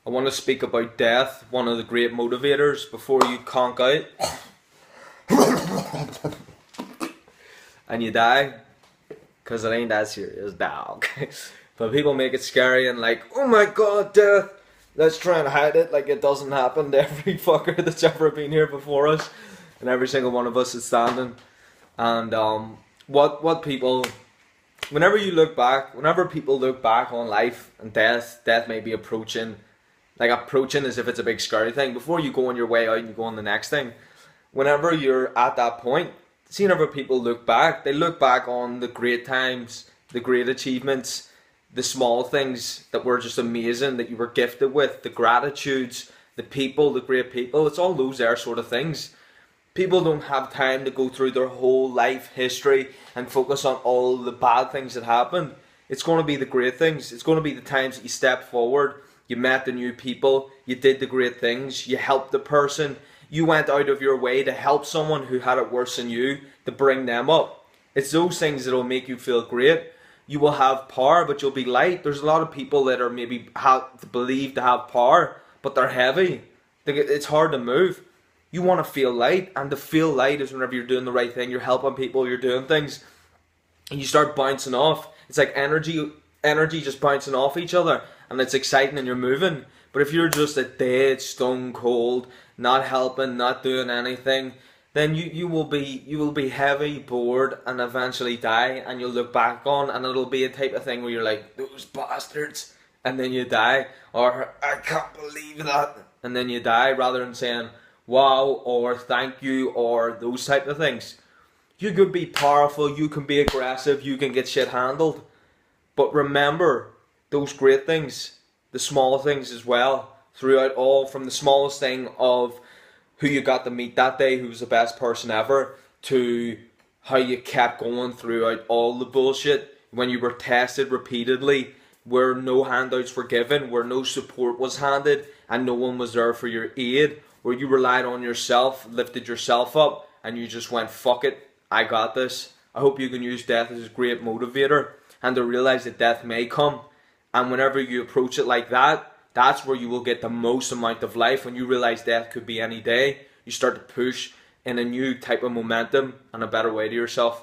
I want to speak about death, one of the great motivators, before you conk out and you die, because it ain't that serious, dog. But people make it scary and like, oh my god, death. Let's try and hide it like it doesn't happen to every fucker that's ever been here before us, and every single one of us is standing. And what people, whenever people look back on life and death may be approaching, like approaching as if it's a big scary thing. Before you go on your way out and you go on the next thing, whenever you're at that point, seeing other people look back, they look back on the great times, the great achievements, the small things that were just amazing, that you were gifted with, the gratitudes, the people, the great people. It's all those there sort of things. People don't have time to go through their whole life history and focus on all the bad things that happened. It's going to be the great things. It's going to be the times that you step forward, you met the new people, you did the great things, you helped the person, you went out of your way to help someone who had it worse than you, to bring them up. It's those things that will make you feel great. You will have power, but you'll be light. There's a lot of people that are maybe believed to have power, but they're heavy. It's hard to move. You want to feel light, and to feel light is whenever you're doing the right thing, you're helping people, you're doing things, and you start bouncing off. It's like energy just bouncing off each other, and it's exciting and you're moving. But if you're just a dead, stone cold, not helping, not doing anything, then you will be heavy, bored, and eventually die, and you'll look back on, and it'll be a type of thing where you're like, those bastards, and then you die, or I can't believe that, and then you die, rather than saying wow or thank you or those type of things. You could be powerful, you can be aggressive, you can get shit handled, but remember those great things, the small things as well, throughout all, from the smallest thing of who you got to meet that day, who was the best person ever, to how you kept going throughout all the bullshit, when you were tested repeatedly, where no handouts were given, where no support was handed, and no one was there for your aid, where you relied on yourself, lifted yourself up, and you just went, fuck it, I got this. I hope you can use death as a great motivator, and to realize that death may come. And whenever you approach it like that, that's where you will get the most amount of life. When you realize death could be any day, you start to push in a new type of momentum and a better way to yourself.